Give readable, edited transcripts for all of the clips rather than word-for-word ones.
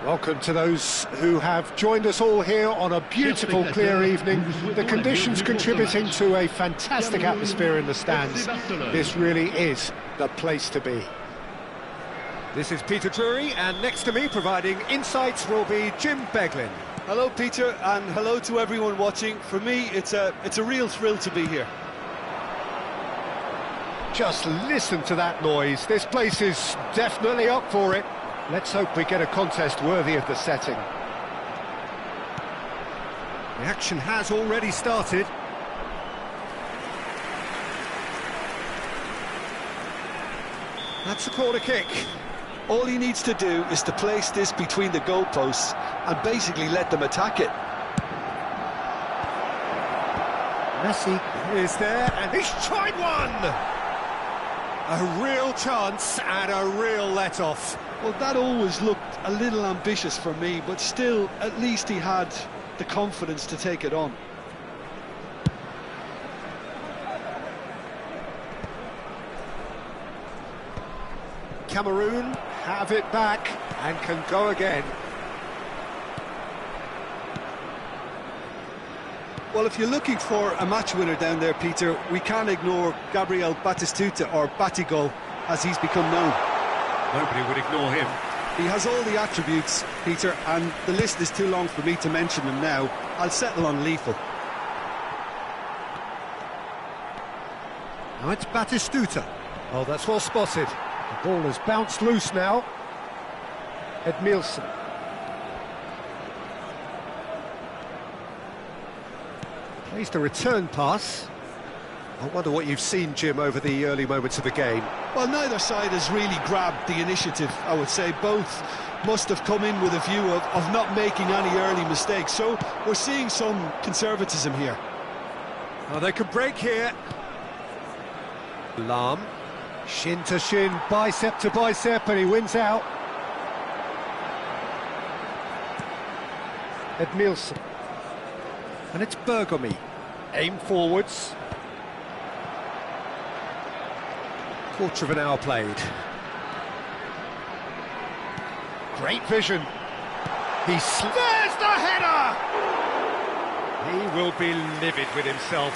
Welcome to those who have joined us all here on a beautiful, clear evening. The conditions contributing to a fantastic atmosphere in the stands. This really is the place to be. This is Peter Drury, and next to me, providing insights, will be Jim Beglin. Hello, Peter, and hello to everyone watching. For me, it's a real thrill to be here. Just listen to that noise. This place is definitely up for it. Let's hope we get a contest worthy of the setting. The action has already started. That's a corner kick. All he needs to do is to place this between the goalposts and basically let them attack it. Messi is there, and he's tried one! A real chance and a real let-off. Well, that always looked a little ambitious for me, but still, at least he had the confidence to take it on. Cameroon have it back and can go again. Well, if you're looking for a match winner down there, Peter, we can't ignore Gabriel Batistuta, or Batigol, as he's become known. Nobody would ignore him. He has all the attributes, Peter, and the list is too long for me to mention them now. I'll settle on lethal. Now it's Batistuta. Oh, that's well spotted. The ball has bounced loose now. Edmilson. Plays the return pass. I wonder what you've seen, Jim, over the early moments of the game. Well, neither side has really grabbed the initiative, I would say. Both must have come in with a view of not making any early mistakes. So we're seeing some conservatism here. Oh, they could break here. Lahm. Shin to shin, bicep to bicep, and he wins out. Edmilson. And it's Bergomi. Aim forwards. Quarter of an hour played. Great vision. He snares the header! He will be livid with himself.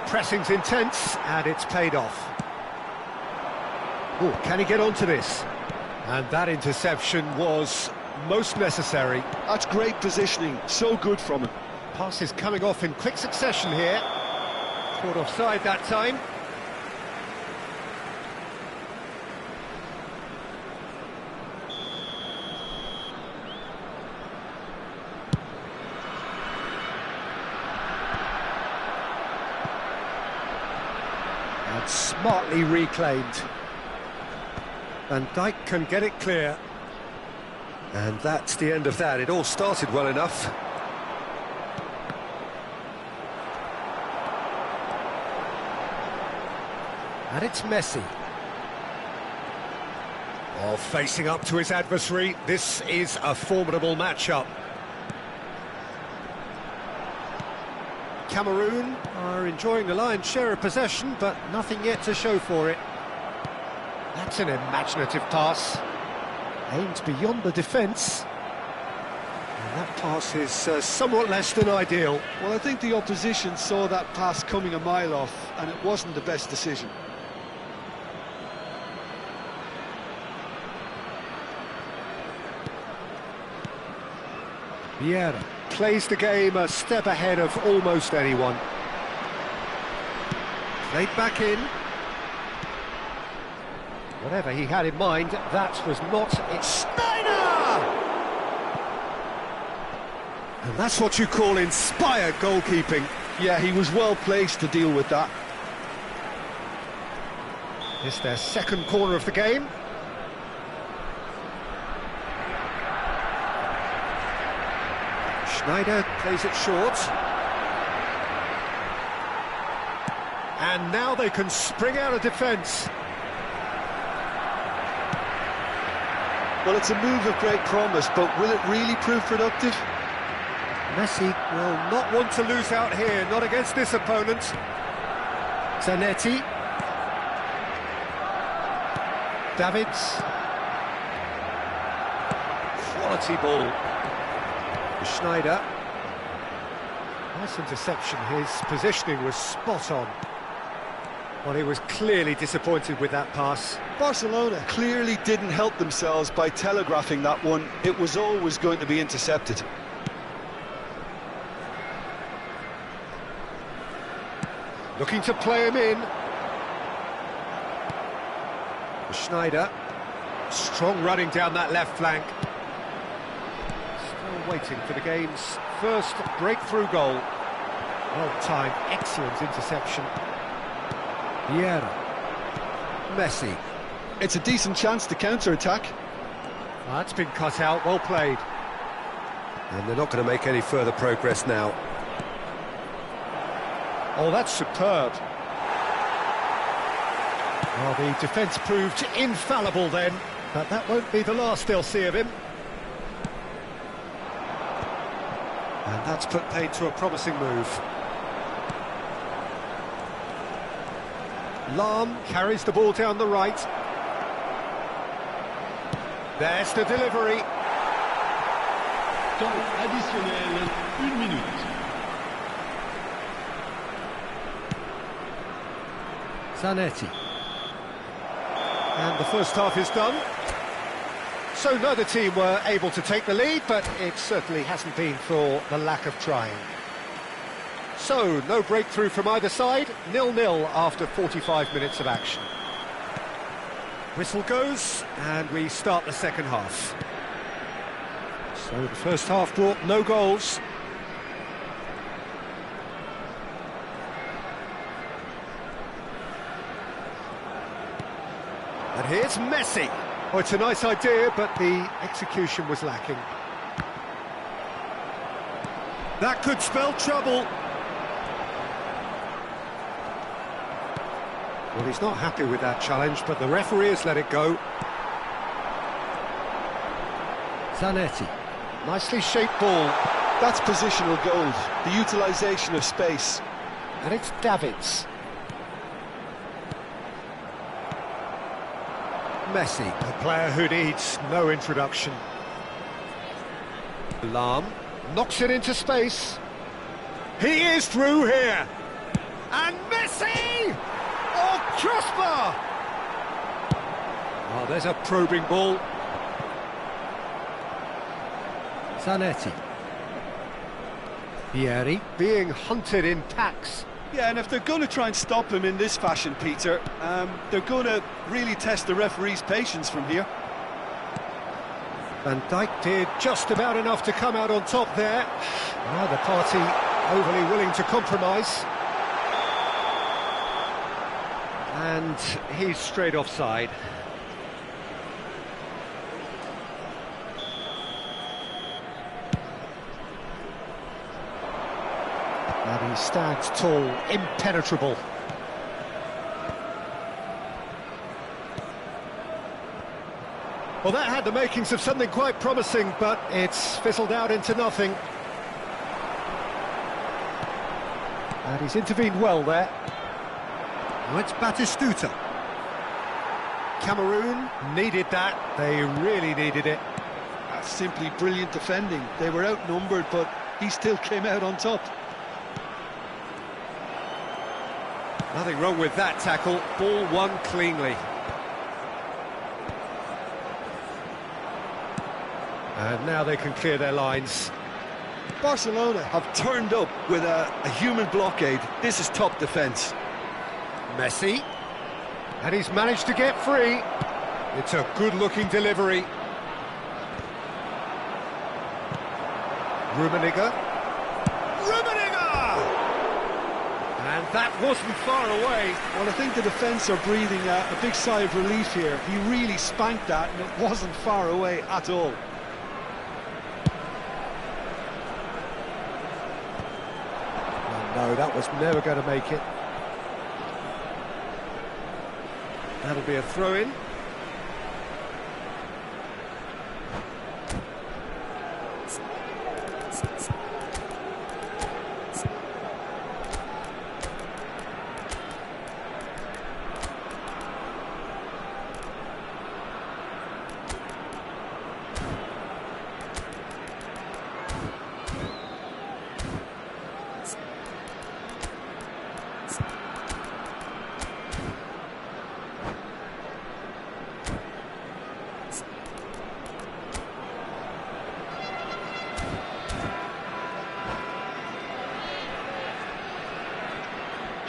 Pressing's intense, and it's paid off. Oh, can he get onto this? And that interception was most necessary. That's great positioning, so good from him. Pass is coming off in quick succession here. Caught offside that time. And smartly reclaimed. Van Dijk can get it clear. And that's the end of that. It all started well enough. And it's Messi. Oh, facing up to his adversary. This is a formidable matchup. Cameroon are enjoying the lion's share of possession, but nothing yet to show for it. That's an imaginative pass. Aimed beyond the defence. And that pass is somewhat less than ideal. Well, I think the opposition saw that pass coming a mile off, and it wasn't the best decision. Vieira plays the game a step ahead of almost anyone. Played back in. Whatever he had in mind, that was not it. Sneijder! And that's what you call inspired goalkeeping. Yeah, he was well placed to deal with that. It's their second corner of the game. Sneijder plays it short. And now they can spring out of defence. Well, it's a move of great promise, but will it really prove productive? Messi will not want to lose out here, not against this opponent. Zanetti. Davids. Quality ball. Sneijder. Nice interception, his positioning was spot on. Well, he was clearly disappointed with that pass. Barcelona clearly didn't help themselves by telegraphing that one. It was always going to be intercepted. Looking to play him in. Sneijder. Strong running down that left flank. Still waiting for the game's first breakthrough goal. Well-timed, excellent interception. Vieira. Messi. It's a decent chance to counter-attack. That's been cut out, well played. And they're not going to make any further progress now. Oh, that's superb. Well, the defence proved infallible then, but that won't be the last they'll see of him. And that's put paid to a promising move. Lahm carries the ball down the right. There's the delivery. Temps additionnel, 1 minute. Zanetti. And the first half is done. So neither team were able to take the lead, but it certainly hasn't been for the lack of trying. So, no breakthrough from either side, 0-0 after 45 minutes of action. Whistle goes, and we start the second half. So the first half brought no goals. And here's Messi. Oh, it's a nice idea, but the execution was lacking. That could spell trouble. Well, he's not happy with that challenge, but the referee has let it go. Zanetti. Nicely shaped ball. That's positional gold, the utilisation of space. And it's Davids. Messi, a player who needs no introduction. Lahm knocks it into space. He is through here. And Messi! Oh, crossbar! Oh, there's a probing ball. Zanetti. Vieri being hunted in packs. Yeah, and if they're going to try and stop him in this fashion, Peter, they're going to really test the referee's patience from here. Van Dijk did just about enough to come out on top there. Neither party overly willing to compromise. And he's straight offside. And he stands tall, impenetrable. Well, that had the makings of something quite promising, but it's fizzled out into nothing. And he's intervened well there. Now it's Batistuta. Cameroon needed that. They really needed it. That's simply brilliant defending. They were outnumbered, but he still came out on top. Nothing wrong with that tackle. Ball won cleanly. And now they can clear their lines. Barcelona have turned up with a human blockade. This is top defence. Messi. And he's managed to get free. It's a good-looking delivery. Rummenigge. And that wasn't far away. Well, I think the defence are breathing a big sigh of relief here. He really spanked that, and it wasn't far away at all. No, that was never going to make it. That'll be a throw-in.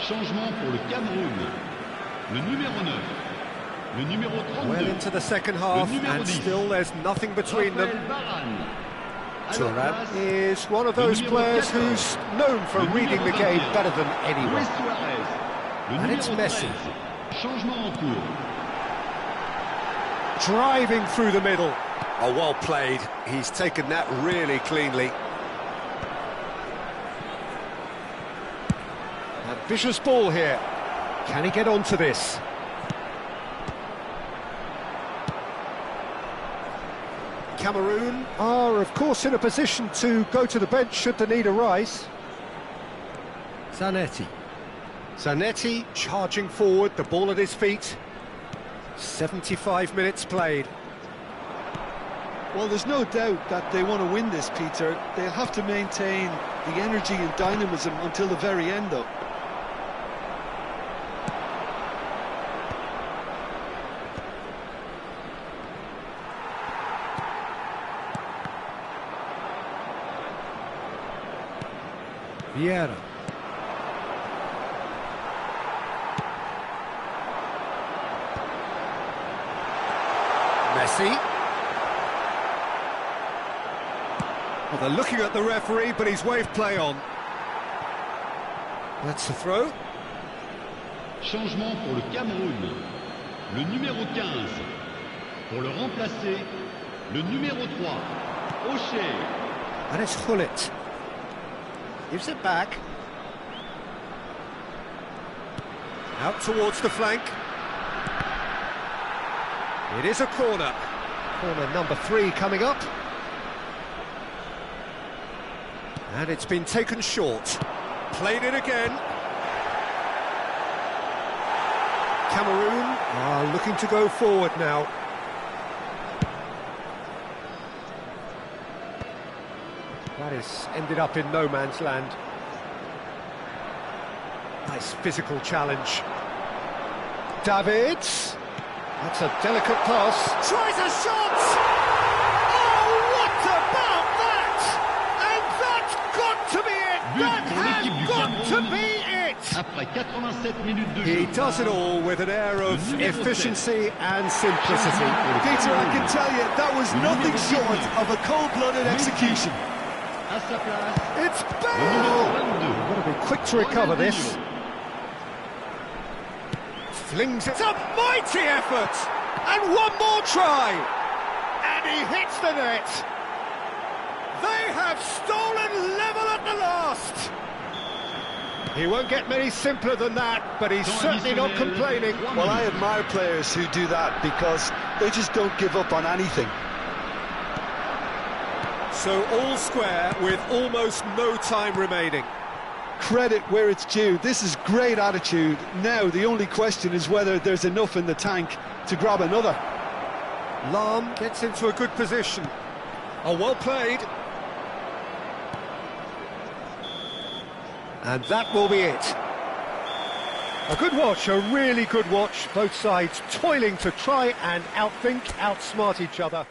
Changement pour le Cameroun. Le numéro 9. Le numéro 32. Well into the second half, and still there's nothing between them. Thuram is one of those players who's known for reading the game better than anyone. And it's Messi. Changement en cours. Driving through the middle. Oh, well played. He's taken that really cleanly. A vicious ball here. Can he get onto this? Cameroon are, of course, in a position to go to the bench should the need arise. Zanetti. Zanetti charging forward, the ball at his feet. 75 minutes played. Well, there's no doubt that they want to win this, Peter. They'll have to maintain the energy and dynamism until the very end, though. Vieira. Messi. Well, they're looking at the referee, but he's waved play on. That's the throw. Changement pour le Cameroun. Le numéro 15. Pour le remplacer, le numéro 3. O'Shea. And it's Hullet. Gives it back. Out towards the flank. It is a corner. Corner number 3 coming up. And it's been taken short. Played it again. Cameroon are looking to go forward now. That is ended up in no man's land. Nice physical challenge. Davids. That's a delicate pass. Tries a shot! Oh, what about that? And that's got to be it! That has got to be it! Après 87 minutes de He jeu. does it all with an air of efficiency and simplicity. Peter, I can tell you, that was nothing short of a cold-blooded execution. À sa place, It's le Bale! numéro 22. Got to be quick to recover this. Flings it. It's a mighty effort! And one more try! And he hits the net! They have stolen level at the last! He won't get many simpler than that, but he's certainly not complaining. Well, I admire players who do that because they just don't give up on anything. So all square with almost no time remaining. Credit where it's due. This is great attitude. Now the only question is whether there's enough in the tank to grab another. Lahm gets into a good position. Oh, well played. And that will be it. A good watch, a really good watch. Both sides toiling to try and outthink, outsmart each other.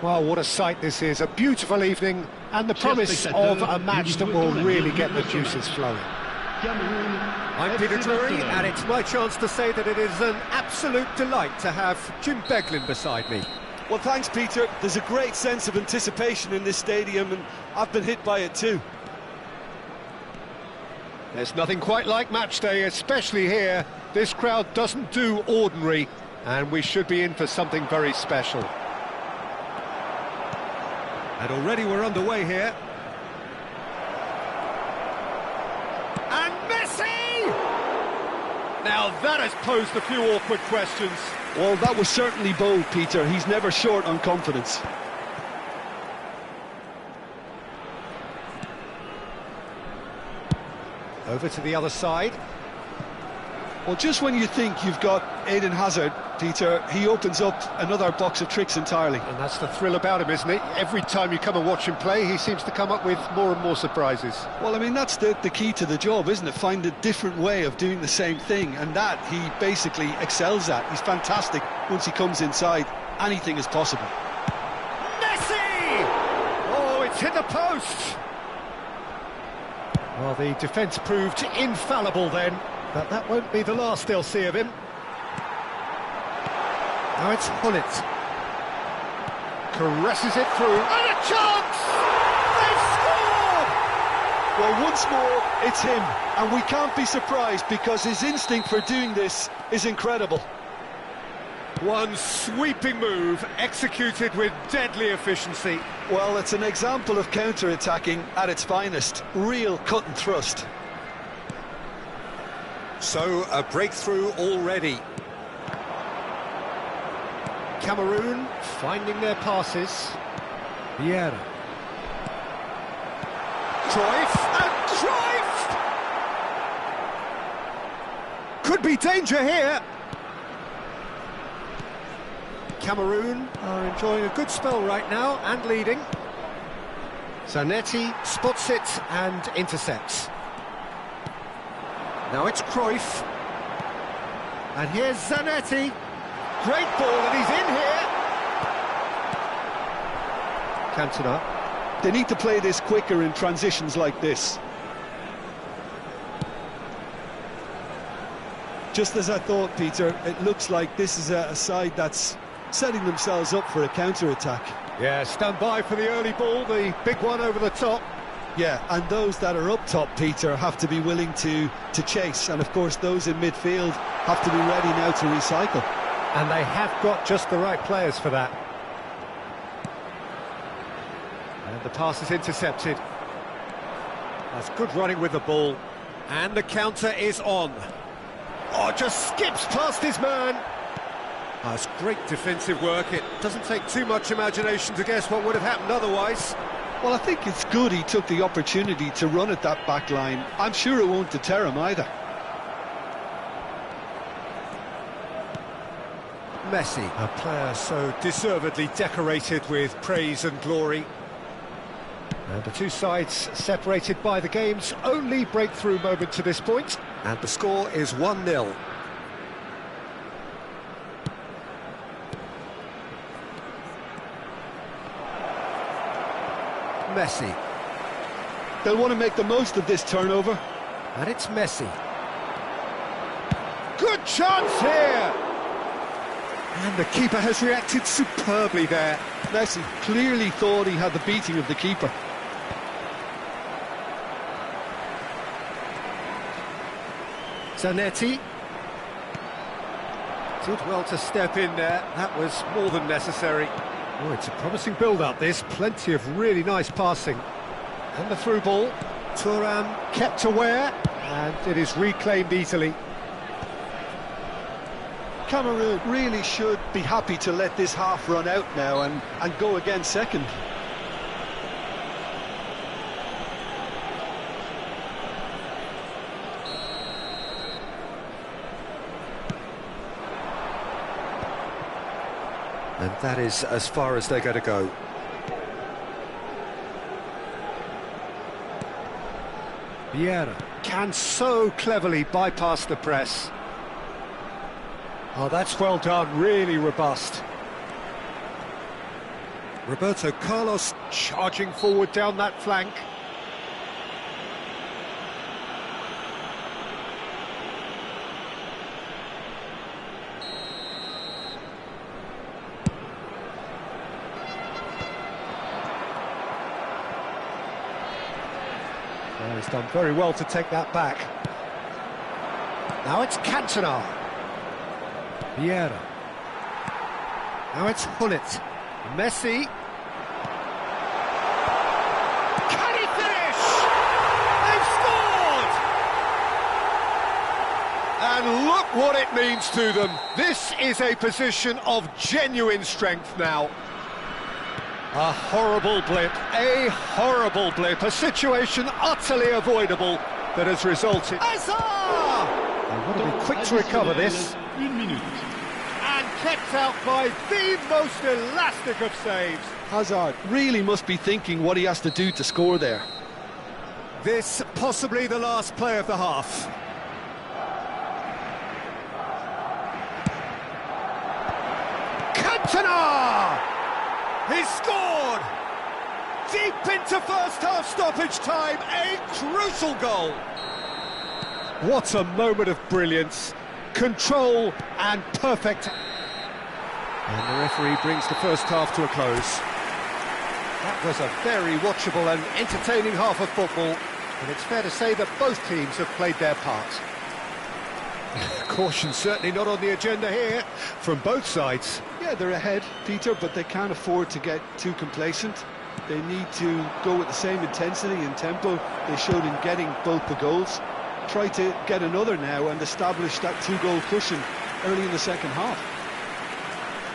Well, what a sight this is, a beautiful evening, and the promise of a match that will really get the juices flowing. I'm Peter Drury, and it's my chance to say that it is an absolute delight to have Jim Beglin beside me. Well, thanks, Peter. There's a great sense of anticipation in this stadium, and I've been hit by it too. There's nothing quite like match day, especially here. This crowd doesn't do ordinary, and we should be in for something very special. And already we're underway here. And Messi! Now that has posed a few awkward questions. Well, that was certainly bold, Peter. He's never short on confidence. Over to the other side. Well, just when you think you've got Eden Hazard, Peter, he opens up another box of tricks entirely. And that's the thrill about him, isn't it? Every time you come and watch him play, he seems to come up with more and more surprises. Well, I mean, that's the key to the job, isn't it? Find a different way of doing the same thing, and that he basically excels at. He's fantastic once he comes inside. Anything is possible. Messi! Oh, it's hit the post! Well, the defence proved infallible then, but that won't be the last they'll see of him. Now it's Hullet. Caresses it through, and a chance! They've scored! Well, once more, it's him, and we can't be surprised because his instinct for doing this is incredible. One sweeping move, executed with deadly efficiency. Well, it's an example of counter-attacking at its finest. Real cut and thrust. So, a breakthrough already. Cameroon finding their passes. Vieira. Cruyff, and Cruyff! Could be danger here. Cameroon are enjoying a good spell right now and leading. Zanetti spots it and intercepts. Now it's Cruyff. And here's Zanetti. Great ball, and he's in here. Cantona. They need to play this quicker in transitions like this. Just as I thought, Peter, it looks like this is a side that's setting themselves up for a counter-attack. Yeah, stand by for the early ball, the big one over the top. Yeah, and those that are up top, Peter, have to be willing to chase. And, of course, those in midfield have to be ready now to recycle. And they have got just the right players for that. And the pass is intercepted. That's good running with the ball. And the counter is on. Oh, just skips past his man. That's great defensive work. It doesn't take too much imagination to guess what would have happened otherwise. Well, I think it's good he took the opportunity to run at that back line. I'm sure it won't deter him either. Messi, a player so deservedly decorated with praise and glory. And the two sides separated by the game's only breakthrough moment to this point. And the score is 1-0. Messi. They'll want to make the most of this turnover. And it's Messi. Good chance here! And the keeper has reacted superbly there. Messi clearly thought he had the beating of the keeper. Zanetti. Did well to step in there. That was more than necessary. Oh, it's a promising build-up, this. Plenty of really nice passing. And the through ball. Thuram kept aware, and it is reclaimed easily. Cameroon really should be happy to let this half run out now and go again second. And that is as far as they're going to go. Vieira can so cleverly bypass the press. Oh, that's well done, really robust. Roberto Carlos charging forward down that flank. Well, he's done very well to take that back. Now it's Cantona. Vieira. Now it's Hullet. Messi. Can he finish? They've scored! And look what it means to them. This is a position of genuine strength now. A horrible blip, a situation utterly avoidable that has resulted. Hazard! They want to be quick to recover this. 1 minute. And kept out by the most elastic of saves. Hazard really must be thinking what he has to do to score there. This possibly the last play of the half. Cantona! He's scored! Deep into first half stoppage time, a crucial goal. What a moment of brilliance, control and perfect. And the referee brings the first half to a close. That was a very watchable and entertaining half of football, and it's fair to say that both teams have played their part. Caution certainly not on the agenda here from both sides. Yeah, they're ahead, Peter, but they can't afford to get too complacent. They need to go with the same intensity and tempo they showed in getting both the goals. Try to get another now and establish that two-goal cushion early in the second half.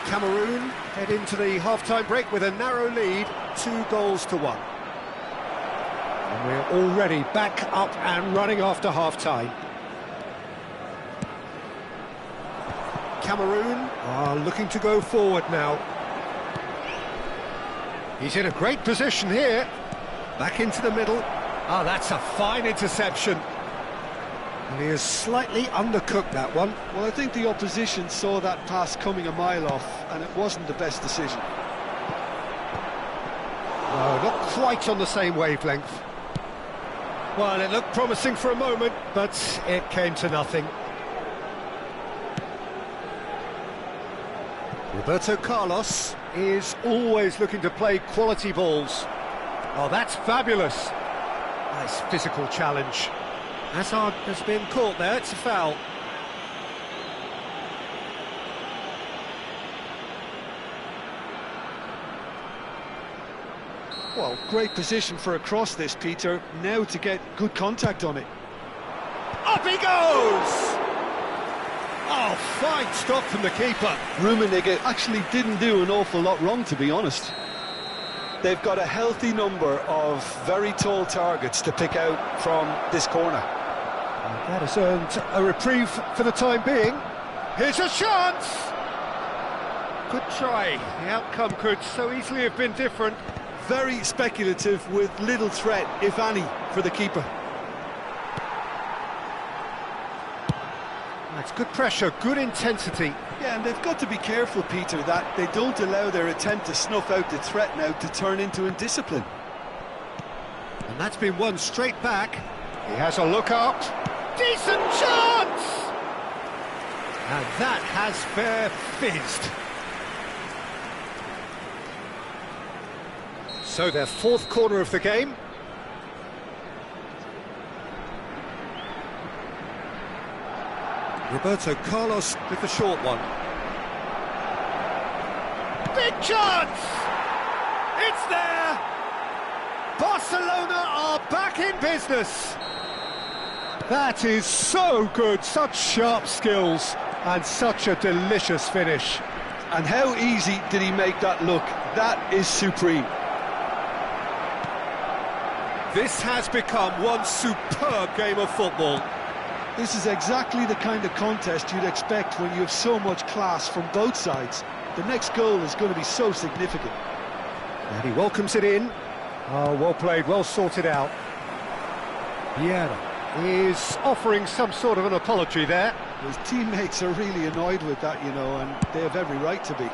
Cameroon head into the half-time break with a narrow lead, 2-1. And we're already back up and running after half-time. Cameroon are looking to go forward now. He's in a great position here. Back into the middle. Ah, that's a fine interception. And he has slightly undercooked that one. Well, I think the opposition saw that pass coming a mile off, and it wasn't the best decision. No, not quite on the same wavelength. Well, it looked promising for a moment, but it came to nothing. Roberto Carlos is always looking to play quality balls. Oh, that's fabulous. Nice physical challenge. Hazard has been caught there, it's a foul. Well, great position for a cross this, Peter. Now to get good contact on it. Up he goes! Oh, fine stop from the keeper. Rummenigge actually didn't do an awful lot wrong, to be honest. They've got a healthy number of very tall targets to pick out from this corner. And that has earned a reprieve for the time being. Here's a chance! Good try. The outcome could so easily have been different. Very speculative with little threat, if any, for the keeper. That's good pressure, good intensity. Yeah, and they've got to be careful, Peter, that they don't allow their attempt to snuff out the threat now to turn into indiscipline. And that's been won straight back. He has a look up. Decent chance! And that has fair fizzed. So their fourth corner of the game. Roberto Carlos with the short one. Big chance! It's there! Barcelona are back in business. That is so good, such sharp skills and such a delicious finish. And how easy did he make that look? That is supreme. This has become one superb game of football. This is exactly the kind of contest you'd expect when you have so much class from both sides. The next goal is going to be so significant. And he welcomes it in. Oh, well played, well sorted out. Vieira is offering some sort of an apology there. His teammates are really annoyed with that, you know, and they have every right to be.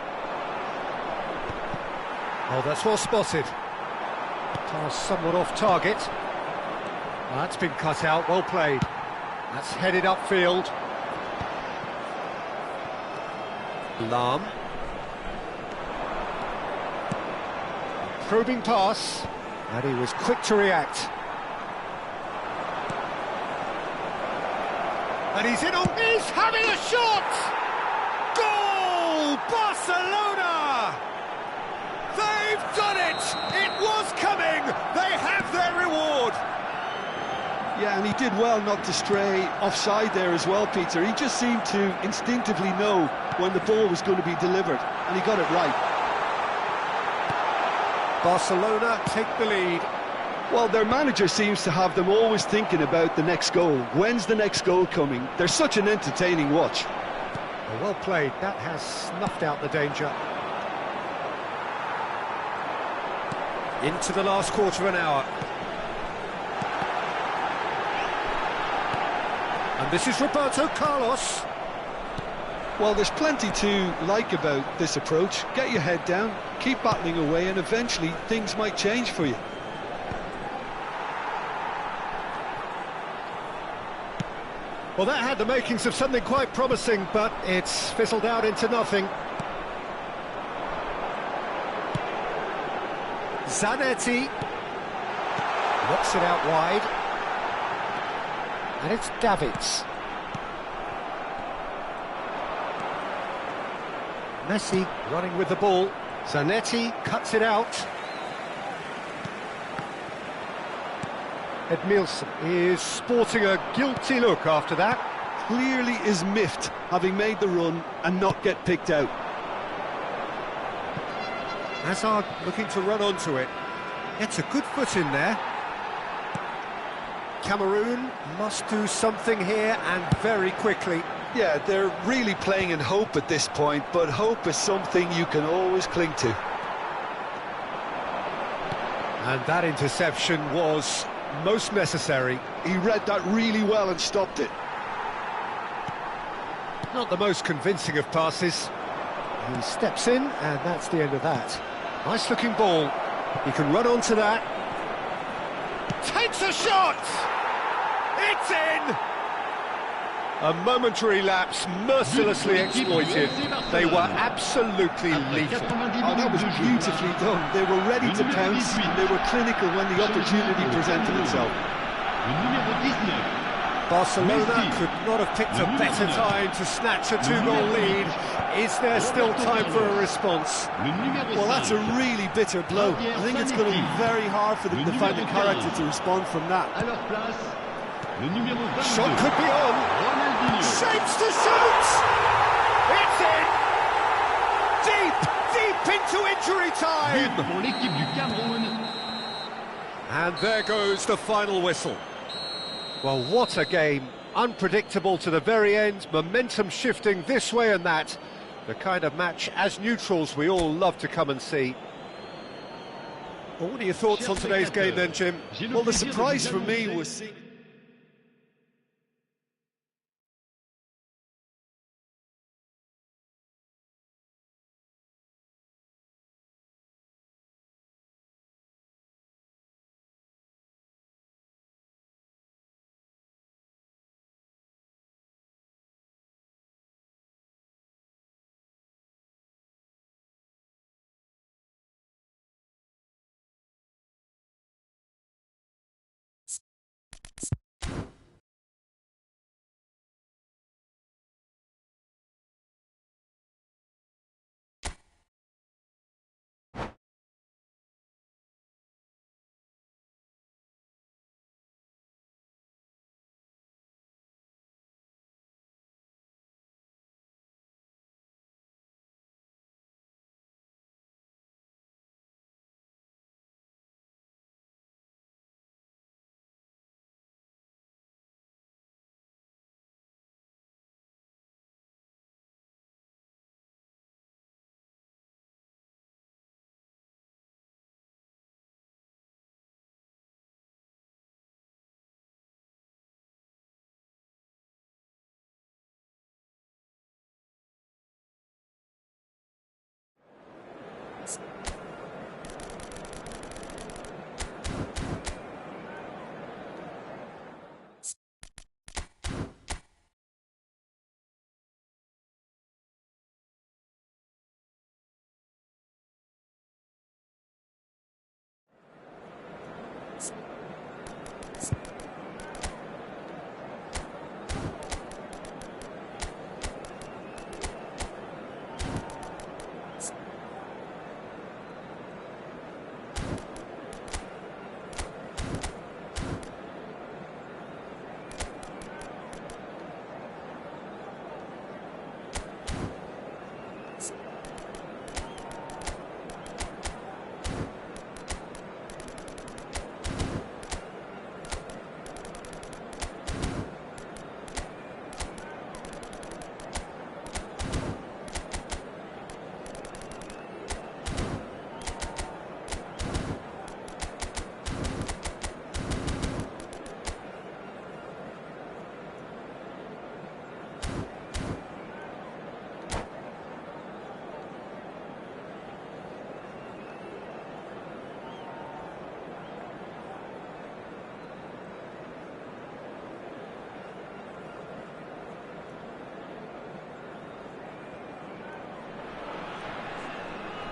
Oh, that's well spotted. Pass somewhat off target. That's been cut out, well played. That's headed upfield. Lahm. Probing pass, and he was quick to react. And he's in on... He's having a shot! Goal! Barcelona! They've done it! It was coming! They have their reward! Yeah, and he did well not to stray offside there as well, Peter. He just seemed to instinctively know when the ball was going to be delivered, and he got it right. Barcelona take the lead. Well, their manager seems to have them always thinking about the next goal. When's the next goal coming? They're such an entertaining watch. Oh, well played. That has snuffed out the danger. Into the last quarter of an hour. And this is Roberto Carlos. Well, there's plenty to like about this approach. Get your head down, keep battling away, and eventually things might change for you. Well, that had the makings of something quite promising, but it's fizzled out into nothing. Zanetti knocks it out wide. And it's Davids. Messi running with the ball. Zanetti cuts it out. Edmilson is sporting a guilty look after that. Clearly is miffed, having made the run and not get picked out. Hazard looking to run onto it. Gets a good foot in there. Cameroon must do something here, and very quickly. Yeah, they're really playing in hope at this point, but hope is something you can always cling to. And that interception was most necessary. He read that really well and stopped it. Not the most convincing of passes. He steps in, and that's the end of that. Nice looking ball. He can run onto that. Takes a shot! It's in! A momentary lapse mercilessly exploited. They were absolutely lethal. Oh, that was beautifully done. They were ready to pounce, they were clinical when the opportunity presented itself. Barcelona could not have picked a better time to snatch a two-goal lead. Is there still time for a response? Well, that's a really bitter blow. I think it's going to be very hard for them to find the character to respond from that. Shot could be on. Shapes to shoot! It's in! Deep into injury time! Pour l'équipe du Cameroun. And there goes the final whistle. Well, what a game. Unpredictable to the very end, momentum shifting this way and that. The kind of match, as neutrals, we all love to come and see. Well, what are your thoughts on today's game then, Jim? Well, the surprise for me was seeing...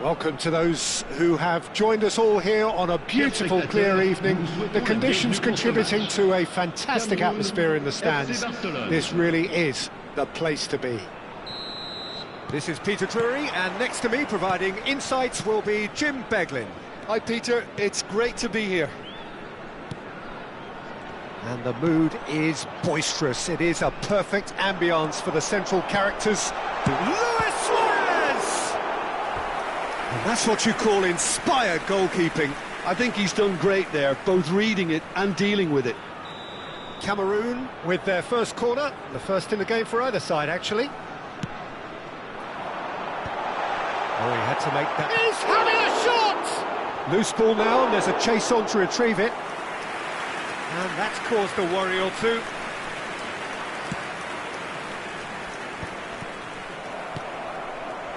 Welcome to those who have joined us all here on a beautiful, clear evening. The conditions contributing to a fantastic atmosphere in the stands. This really is the place to be. This is Peter Drury, and next to me providing insights will be Jim Beglin. Hi Peter, it's great to be here. And the mood is boisterous. It is a perfect ambience for the central characters. Luis Suarez! And that's what you call inspired goalkeeping. I think he's done great there, both reading it and dealing with it. Cameroon with their first corner, the first in the game for either side, actually. Oh, he had to make that. He's having a shot! Loose ball now, and there's a chase on to retrieve it. And that's caused a worry or two.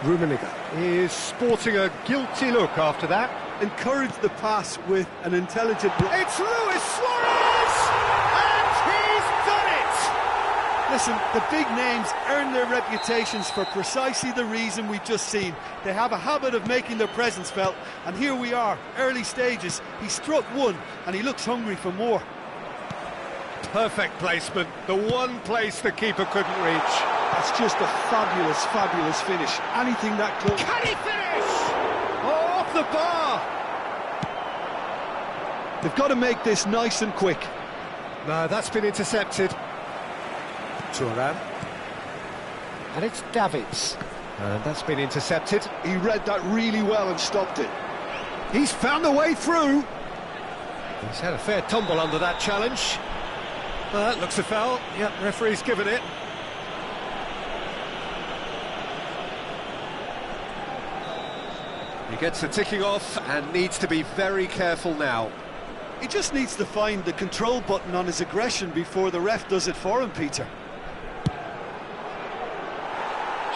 Rummenigge is sporting a guilty look after that. Encourage the pass with an intelligent... It's Luis Suarez! And he's done it! Listen, the big names earn their reputations for precisely the reason we've just seen. They have a habit of making their presence felt, and here we are, early stages. He struck one, and he looks hungry for more. Perfect placement, the one place the keeper couldn't reach. That's just a fabulous, fabulous finish. Anything that close... Can he finish? Oh, off the bar! They've got to make this nice and quick. No, that's been intercepted. Thuram. And it's Davids. And that's been intercepted. He read that really well and stopped it. He's found a way through. He's had a fair tumble under that challenge. That looks a foul. Yep, referee's given it. He gets the ticking off and needs to be very careful now. He just needs to find the control button on his aggression before the ref does it for him, Peter.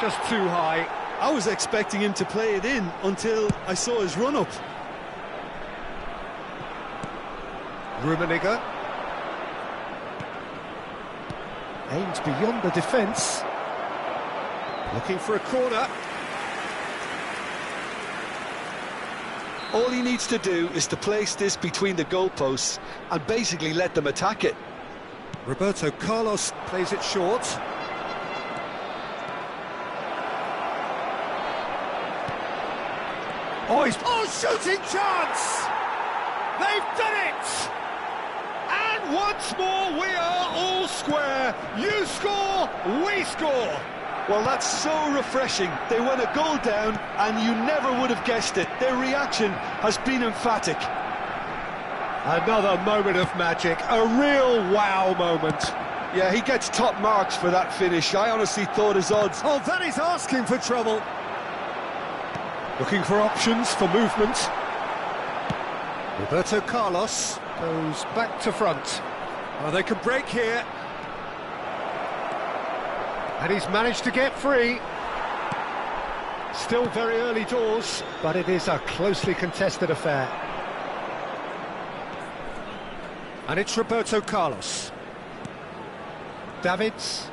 Just too high. I was expecting him to play it in until I saw his run-up. Rummenigge. Aims beyond the defence. Looking for a corner. All he needs to do is to place this between the goalposts and basically let them attack it. Roberto Carlos plays it short. Oh, he's... Oh, shooting chance! They've done it! And once more we are all square. You score, we score. Well, that's so refreshing. They went a goal down and you never would have guessed it. Their reaction has been emphatic. Another moment of magic, a real wow moment. Yeah, he gets top marks for that finish. I honestly thought his odds... Oh, that is asking for trouble. Looking for options for movement. Roberto Carlos goes back to front. Oh, they can break here. And he's managed to get free. Still very early doors, but it is a closely contested affair. And it's Roberto Carlos. Davids.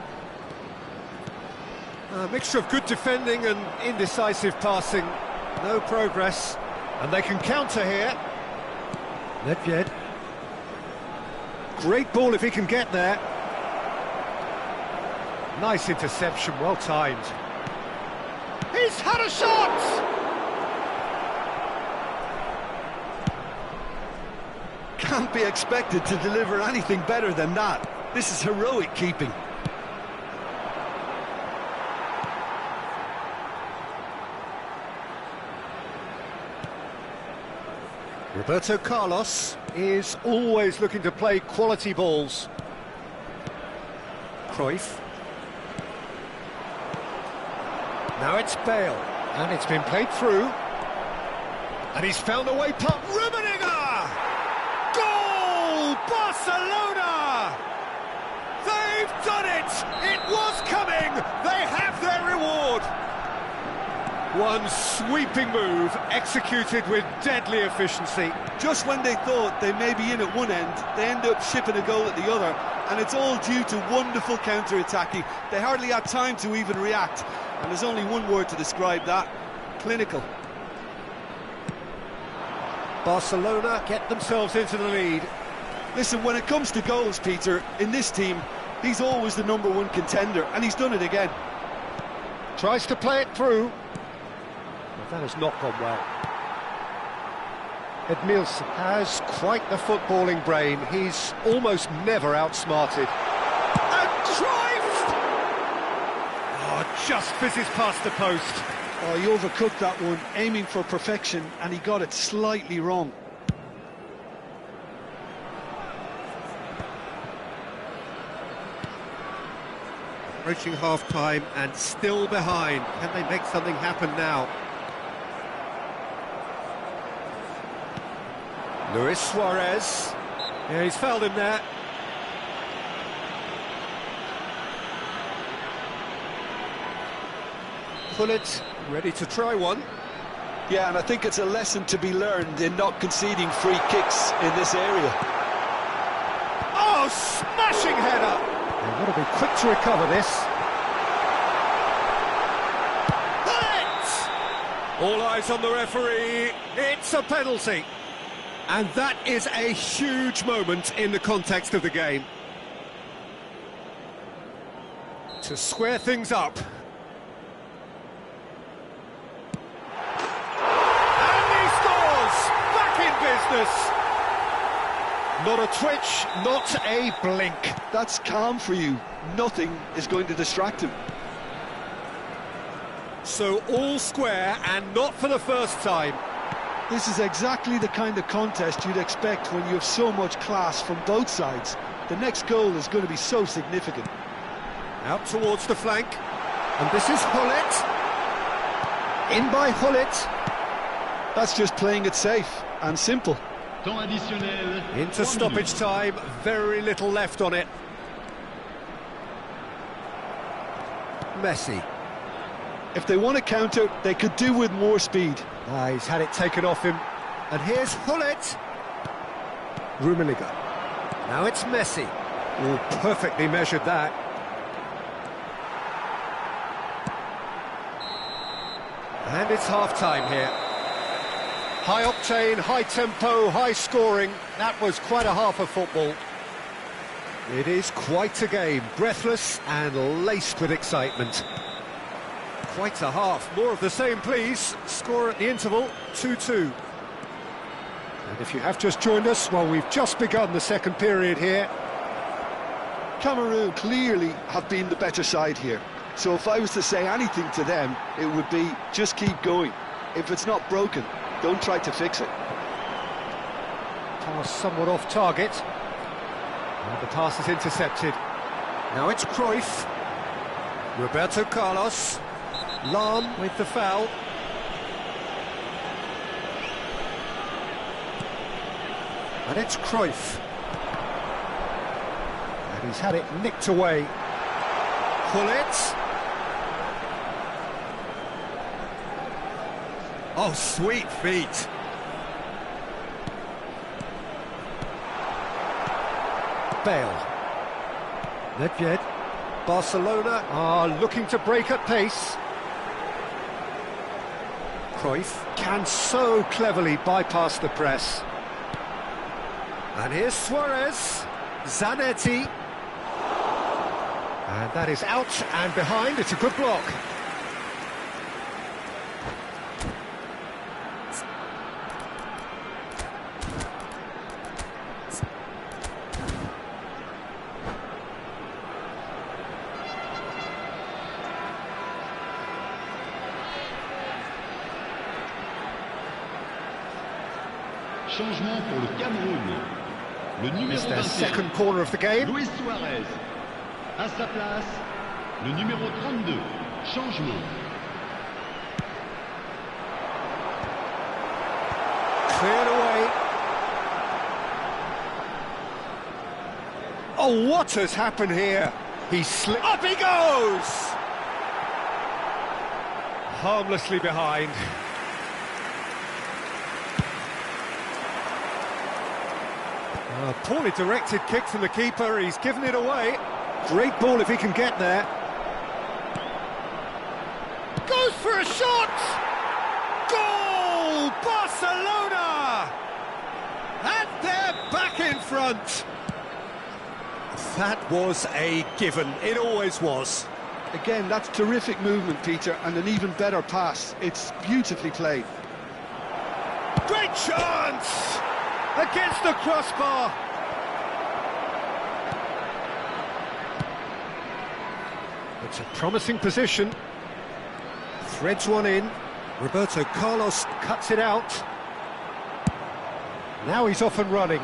A mixture of good defending and indecisive passing. No progress. And they can counter here. Nedved. Great ball if he can get there. Nice interception, well timed. He's had a shot! Can't be expected to deliver anything better than that. This is heroic keeping. Roberto Carlos is always looking to play quality balls. Cruyff. Now it's Bale. And it's been played through. And he's found a way past Rummenigge! Goal! Barcelona! They've done it! It was coming! They have their reward! One sweeping move, executed with deadly efficiency. Just when they thought they may be in at one end, they end up shipping a goal at the other, and it's all due to wonderful counter-attacking. They hardly had time to even react, and there's only one word to describe that: clinical. Barcelona get themselves into the lead. Listen, when it comes to goals, Peter, in this team, he's always the #1 contender, and he's done it again. Tries to play it through. Well, that has not gone well. Edmilson has quite the footballing brain. He's almost never outsmarted. And Cruyff! Oh, just fizzes past the post. Oh, he overcooked that one, aiming for perfection, and he got it slightly wrong. Approaching half-time and still behind. Can they make something happen now? Luis Suarez. Yeah, he's fouled him there. Gullit ready to try one. Yeah, and I think it's a lesson to be learned in not conceding free kicks in this area. Oh, smashing header! They've got to be quick to recover this. Gullit! All eyes on the referee. It's a penalty. And that is a huge moment in the context of the game. To square things up. And he scores! Back in business! Not a twitch, not a blink. That's calm for you. Nothing is going to distract him. So all square, and not for the first time. This is exactly the kind of contest you'd expect when you have so much class from both sides. The next goal is going to be so significant. Out towards the flank. And this is Gullit. In by Gullit. That's just playing it safe and simple. Temps additionnel. Into 3 stoppage minutes. time, very little left on it. Messi. If they want to counter, they could do with more speed. He's had it taken off him. And here's Gullit. Rummenigge. Now it's Messi. Oh, perfectly measured that. And it's half-time here. High octane, high tempo, high scoring. That was quite a half of football. It is quite a game, breathless and laced with excitement. Quite a half. More of the same, please. Score at the interval, 2-2. And if you have just joined us, well, we've just begun the second period here. Cameroon clearly have been the better side here. So if I was to say anything to them, it would be just keep going. If it's not broken, don't try to fix it. Pass somewhat off target. And the pass is intercepted. Now it's Cruyff. Roberto Carlos. Lahm with the foul. And it's Cruyff. And he's had it nicked away. Gullit. Oh, sweet feet. Bale. Nedved. Barcelona are looking to break at pace. Cruyff. Can so cleverly bypass the press. And here's Suarez. Zanetti. And that is out and behind. It's a good block. Changement pour le Cameroun. Le numéro It's their 21, second corner of the game. Luis Suarez. À sa place, le numéro 32. Changement. Cleared away. Oh, what has happened here? He slipped. Up he goes! Harmlessly behind. A poorly directed kick from the keeper, he's given it away. Great ball if he can get there. Goes for a shot! Goal! Barcelona! front. That was a given, it always was. Again, that's terrific movement, Peter, and an even better pass. It's beautifully played. Great chance! Against the crossbar. It's a promising position. Threads one in. Roberto Carlos cuts it out. Now he's off and running.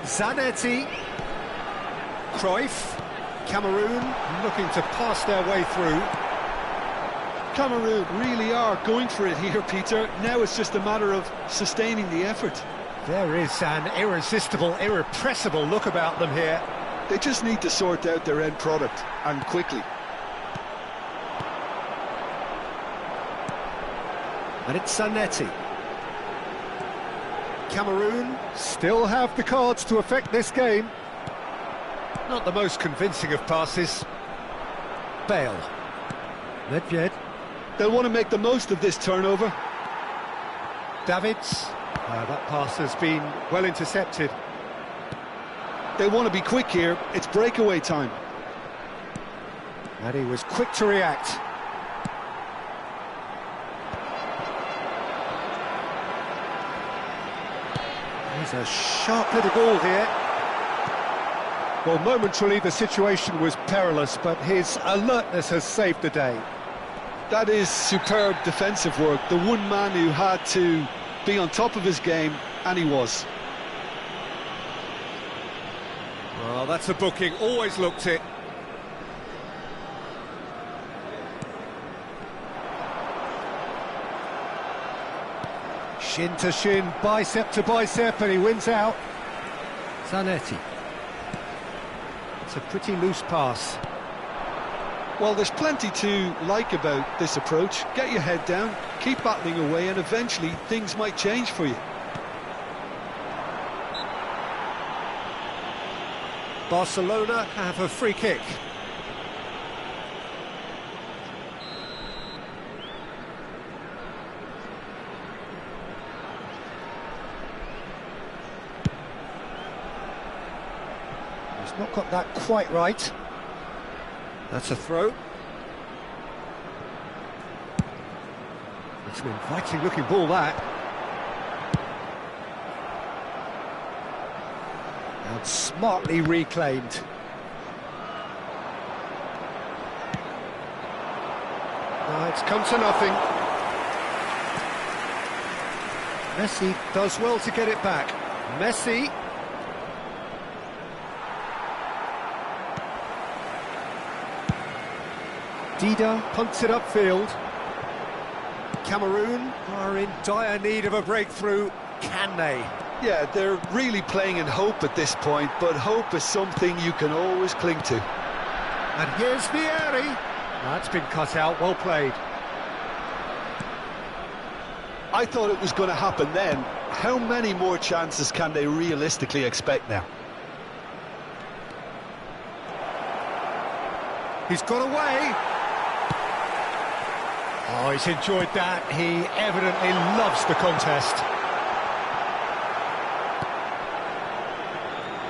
Zanetti. Cruyff. Cameroon looking to pass their way through. Cameroon really are going for it here, Peter. Now it's just a matter of sustaining the effort. There is an irresistible, irrepressible look about them here. They just need to sort out their end product, and quickly. And it's Zanetti. Cameroon still have the cards to affect this game. Not the most convincing of passes. Bale. Nedved. They'll want to make the most of this turnover. Davids. That pass has been well intercepted. They want to be quick here. It's breakaway time. And he was quick to react. He's a sharp little ball here. Well, momentarily the situation was perilous, but his alertness has saved the day. That is superb defensive work. The one man who had to be on top of his game, and he was. Well, that's a booking, always looked it. Shin to shin, bicep to bicep, and he wins out. Zanetti. It's a pretty loose pass. Well, there's plenty to like about this approach. Get your head down, keep battling away, and eventually things might change for you. Barcelona have a free kick. He's not got that quite right. That's a throw. It's an inviting looking ball, that. And smartly reclaimed. Now it's come to nothing. Messi does well to get it back. Messi. Dida punts it upfield. Cameroon are in dire need of a breakthrough. Can they? Yeah, they're really playing in hope at this point, but hope is something you can always cling to. And here's Vieri. That's been cut out, well played. I thought it was going to happen then. How many more chances can they realistically expect now? He's got away. Oh, he's enjoyed that. He evidently loves the contest.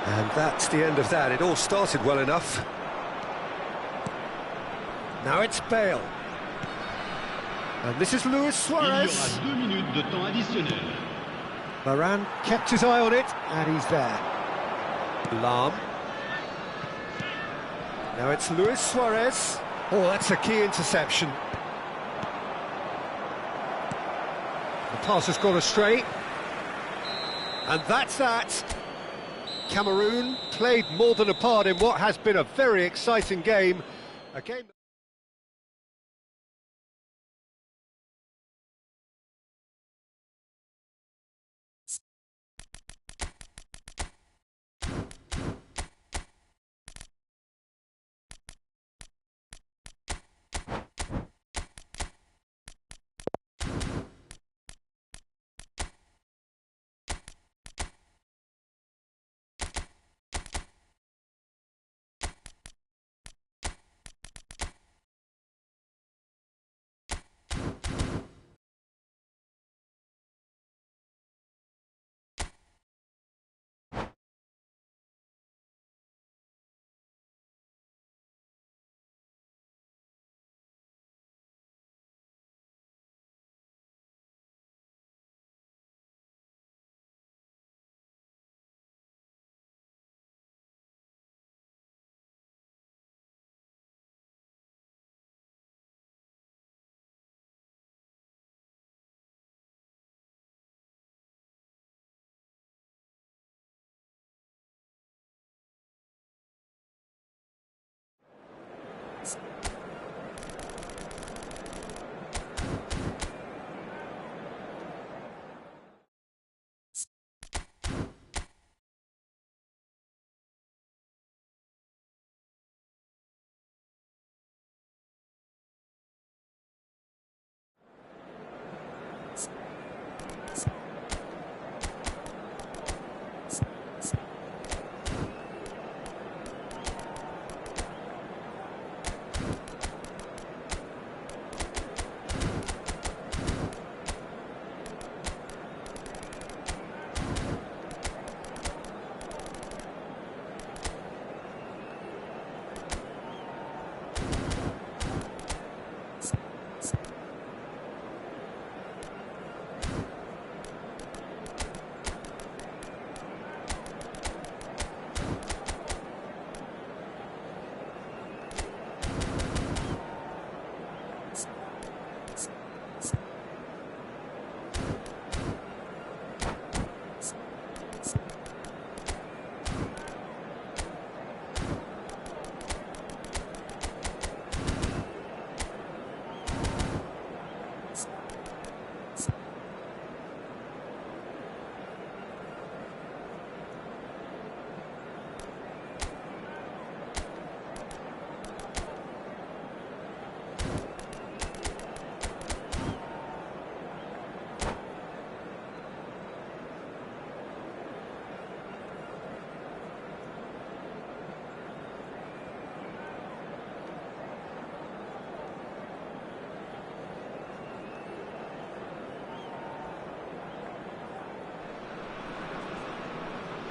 And that's the end of that. It all started well enough. Now it's Bale. And this is Luis Il y aura Suarez. 2 minutes de temps additionnel. Varane kept his eye on it, and he's there. Lahm. Now it's Luis Suarez. Oh, that's a key interception. The pass has gone astray. And that's that. Cameroon played more than a part in what has been a very exciting game. A game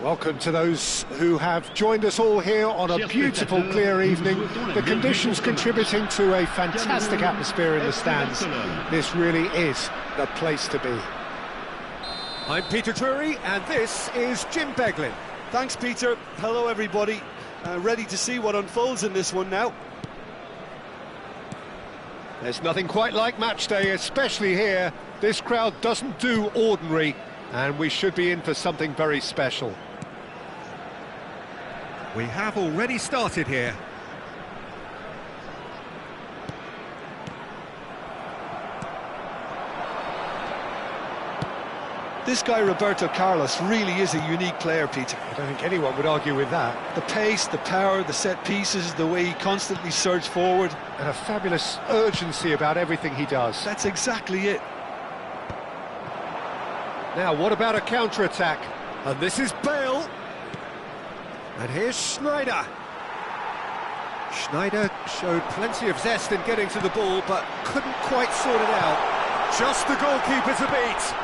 Welcome to those who have joined us all here on a beautiful, clear evening. The conditions contributing to a fantastic atmosphere in the stands. This really is the place to be. I'm Peter Drury, and this is Jim Beglin. Thanks, Peter. Hello, everybody. Ready to see what unfolds in this one now. There's nothing quite like match day, especially here. This crowd doesn't do ordinary, and we should be in for something very special. We have already started here. This guy, Roberto Carlos, really is a unique player, Peter. I don't think anyone would argue with that. The pace, the power, the set pieces, the way he constantly surges forward. And a fabulous urgency about everything he does. That's exactly it. Now, what about a counter-attack? And this is Bale. And here's Schneider. Schneider showed plenty of zest in getting to the ball, but couldn't quite sort it out. Just the goalkeeper to beat.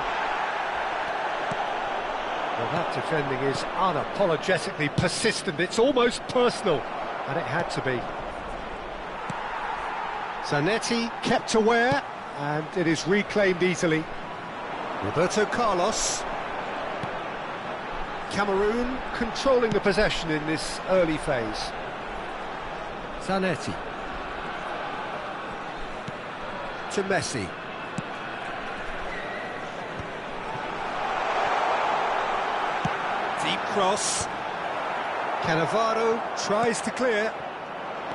Well, that defending is unapologetically persistent. It's almost personal, and it had to be. Zanetti kept aware, and it is reclaimed easily. Roberto Carlos. Cameroon controlling the possession in this early phase. Zanetti. To Messi. Deep cross. Cannavaro tries to clear.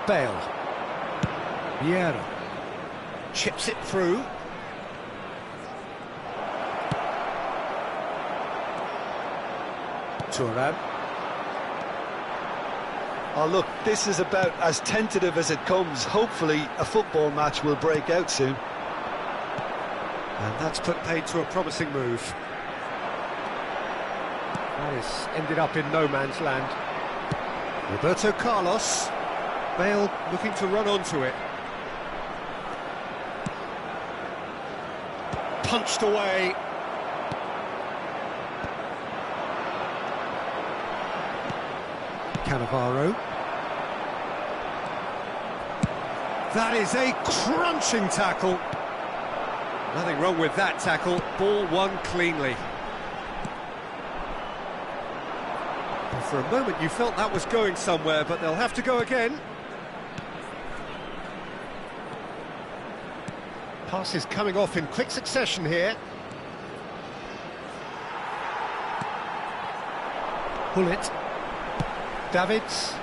Bale. Vieira. Chips it through. Thuram. Oh, look, this is about as tentative as it comes. Hopefully, a football match will break out soon. And that's put paid to a promising move. That has ended up in no man's land. Roberto Carlos. Bale looking to run onto it. Punched away. Cannavaro. That is a crunching tackle. Nothing wrong with that tackle. Ball won cleanly. And for a moment you felt that was going somewhere, but they'll have to go again. Passes coming off in quick succession here. Hullet. Davids.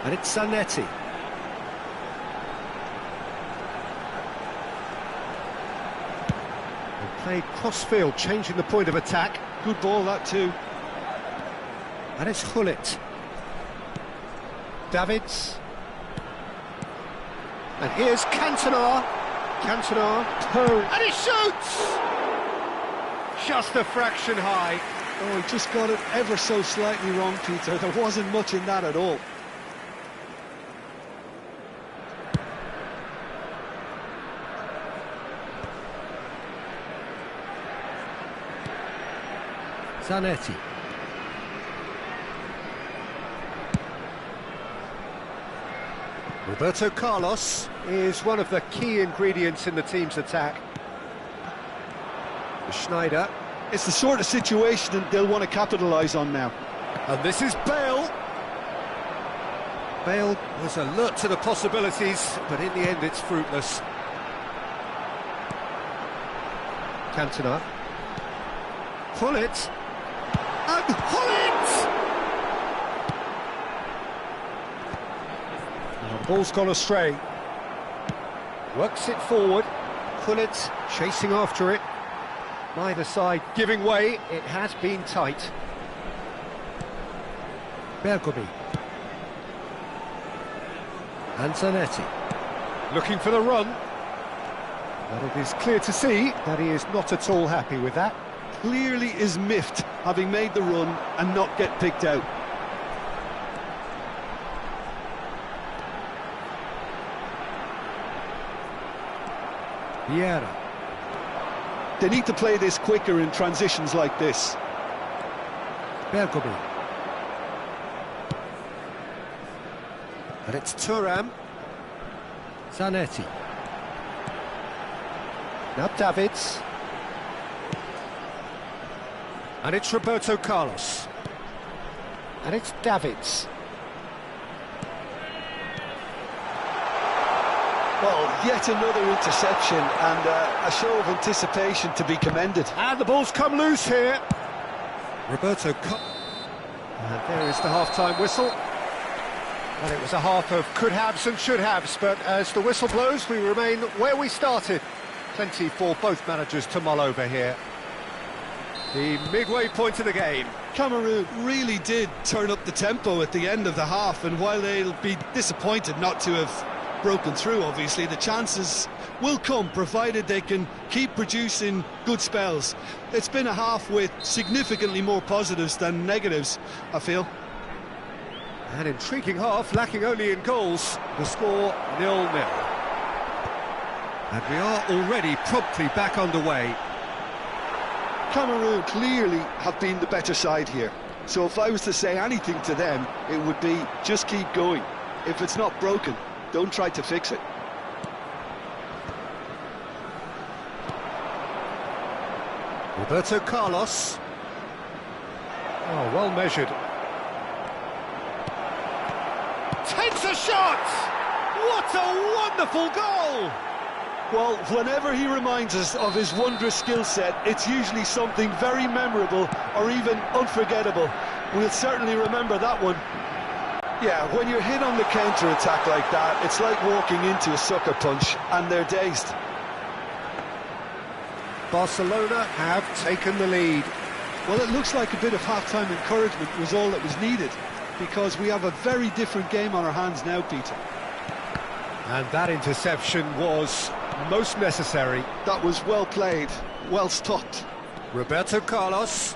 And it's Zanetti. They play cross-field, changing the point of attack. Good ball, that too. And it's Hullet. Davids. And here's Cantona. Cantona. And he shoots! Just a fraction high. Oh, he just got it ever so slightly wrong, Peter. There wasn't much in that at all. Zanetti. Roberto Carlos is one of the key ingredients in the team's attack. Schneider. It's the sort of situation that they'll want to capitalise on now. And this is Bale. Bale was alert to the possibilities, but in the end it's fruitless. Cantona. Hullet. And Hullet! Now, the ball's gone astray. Works it forward. Hullet chasing after it. Neither side giving way. It has been tight. Bergomi. And Zanetti. Looking for the run. But it is clear to see that he is not at all happy with that. Clearly is miffed, having made the run and not get picked out. Vieira. They need to play this quicker in transitions like this. Bergomi. And it's Thuram. Zanetti. Now Davids. And it's Roberto Carlos. And it's Davids. Well, yet another interception and a show of anticipation to be commended. And the ball's come loose here. Roberto Carlos. And there is the half-time whistle. And it was a half of could-haves and should-haves, but as the whistle blows, we remain where we started. Plenty for both managers to mull over here. The midway point of the game. Cameroon really did turn up the tempo at the end of the half, and while they'll be disappointed not to have broken through, obviously, the chances will come, provided they can keep producing good spells. It's been a half with significantly more positives than negatives, I feel. An intriguing half, lacking only in goals. The score 0-0. And we are already promptly back underway. Cameroon clearly have been the better side here. So if I was to say anything to them, it would be just keep going. If it's not broken, don't try to fix it. Roberto Carlos. Oh, well measured. Takes a shot! What a wonderful goal! Well, whenever he reminds us of his wondrous skill set, it's usually something very memorable or even unforgettable. We'll certainly remember that one. Yeah, when you're hit on the counter-attack like that, it's like walking into a sucker punch, and they're dazed. Barcelona have taken the lead. Well, it looks like a bit of half-time encouragement was all that was needed, because we have a very different game on our hands now, Peter. And that interception was most necessary. That was well played, well stopped. Roberto Carlos.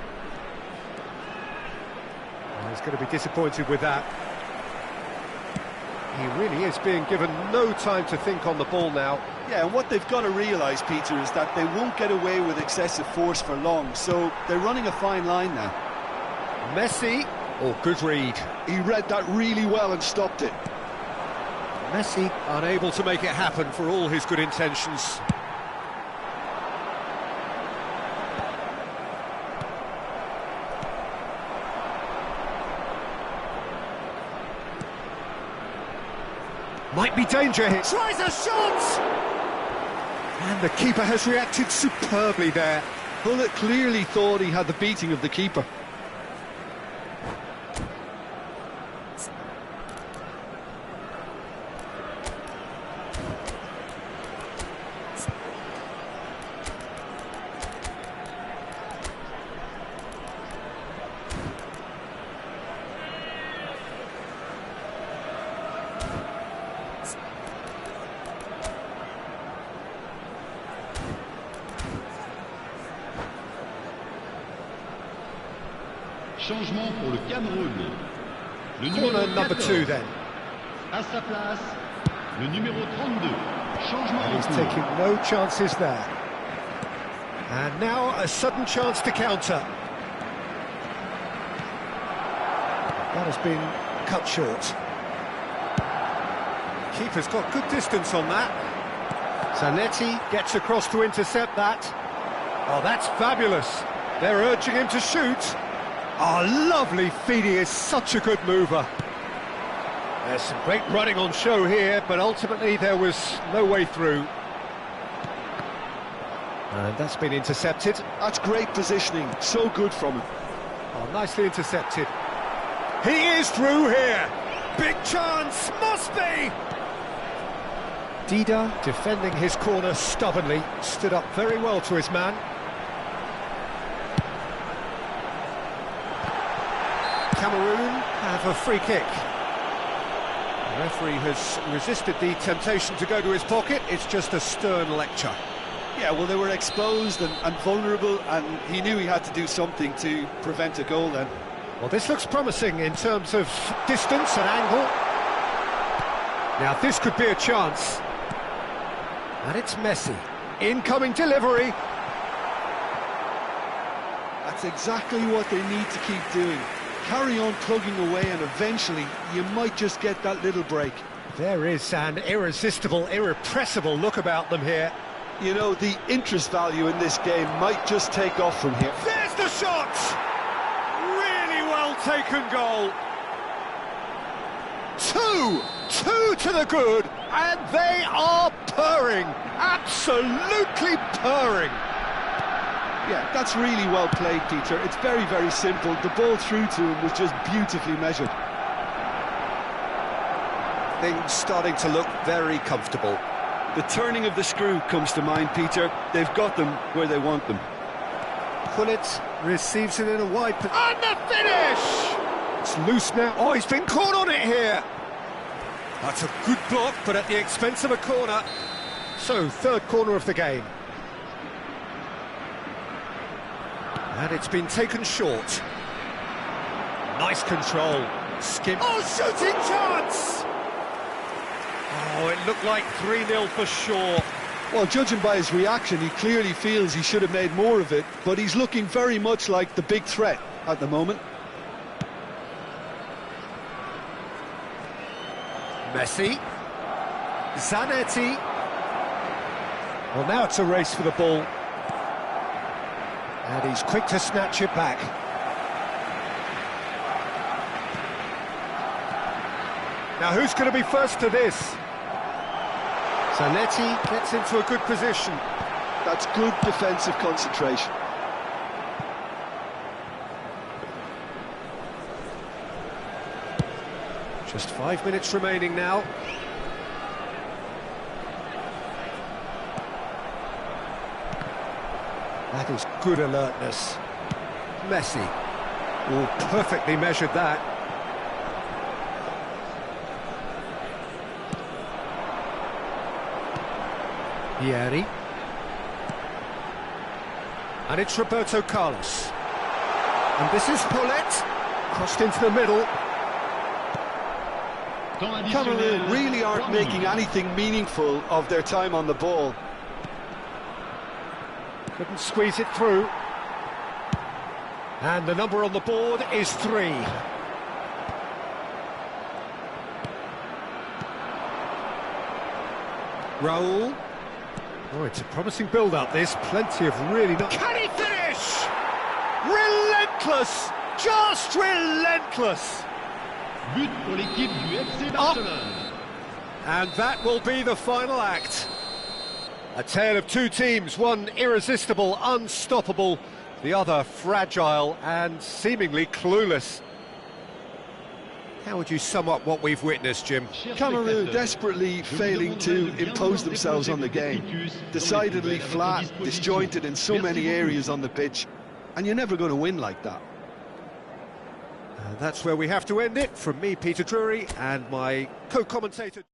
He's going to be disappointed with that. He really is being given no time to think on the ball now. Yeah, and what they've got to realise, Peter, is that they won't get away with excessive force for long, so they're running a fine line now. Messi. Oh, good read. He read that really well and stopped it. Messi unable to make it happen for all his good intentions. Might be danger here. Tries a shot! And the keeper has reacted superbly there. Bullet clearly thought he had the beating of the keeper. Changement pour le Cameroun. Le Corner numéro number 2 then. À sa place, le numéro 32. Changement He's en cours. taking no chances there. And now a sudden chance to counter. That has been cut short. Keeper's got good distance on that. Zanetti gets across to intercept that. Oh, that's fabulous. They're urging him to shoot. Oh, lovely feed. He is such a good mover. There's some great running on show here, but ultimately there was no way through. And that's been intercepted. That's great positioning, so good from him. Oh, nicely intercepted. He is through here. Big chance, must be. Dida, defending his corner stubbornly, stood up very well to his man. Cameroon have a free kick. The referee has resisted the temptation to go to his pocket. It's just a stern lecture. Yeah, well, they were exposed and vulnerable, and he knew he had to do something to prevent a goal then. Well, this looks promising in terms of distance and angle. Now, this could be a chance. And it's Messi. Incoming delivery. That That's exactly what they need to keep doing. Carry on plugging away and eventually you might just get that little break. There is an irresistible, irrepressible look about them here. You know, the interest value in this game might just take off from here. There's the shot! Really well taken goal. Two to the good, and they are purring, absolutely purring. Yeah, that's really well played, Peter. It's very, very simple. The ball through to him was just beautifully measured. Things starting to look very comfortable. The turning of the screw comes to mind, Peter. They've got them where they want them. Gullit receives it in a wide... And the finish! It's loose now. Oh, he's been caught on it here. That's a good block, but at the expense of a corner. So, third corner of the game. And it's been taken short. Nice control. Skip. Oh, shooting chance! Oh, it looked like 3-0 for sure. Well, judging by his reaction, he clearly feels he should have made more of it, but he's looking very much like the big threat at the moment. Messi. Zanetti. Well, now it's a race for the ball. And he's quick to snatch it back. Now, who's going to be first to this? Zanetti gets into a good position. That's good defensive concentration. Just 5 minutes remaining now. That is good alertness. Messi. Oh, perfectly measured that. Vieri. And it's Roberto Carlos. And this is Paulette. Crossed into the middle. Cameroon really aren't making anything meaningful of their time on the ball. Couldn't squeeze it through. And the number on the board is 3. Raul. Oh, it's a promising build-up, this. Plenty of really not... Can he finish? Relentless! Just relentless! But pour l'équipe du FC Barcelone. And that will be the final act. A tale of two teams, one irresistible, unstoppable, the other fragile and seemingly clueless. How would you sum up what we've witnessed, Jim? Cameroon desperately failing to impose themselves on the game. Decidedly flat, disjointed in so many areas on the pitch. And you're never going to win like that. And that's where we have to end it. From me, Peter Drury, and my co-commentator...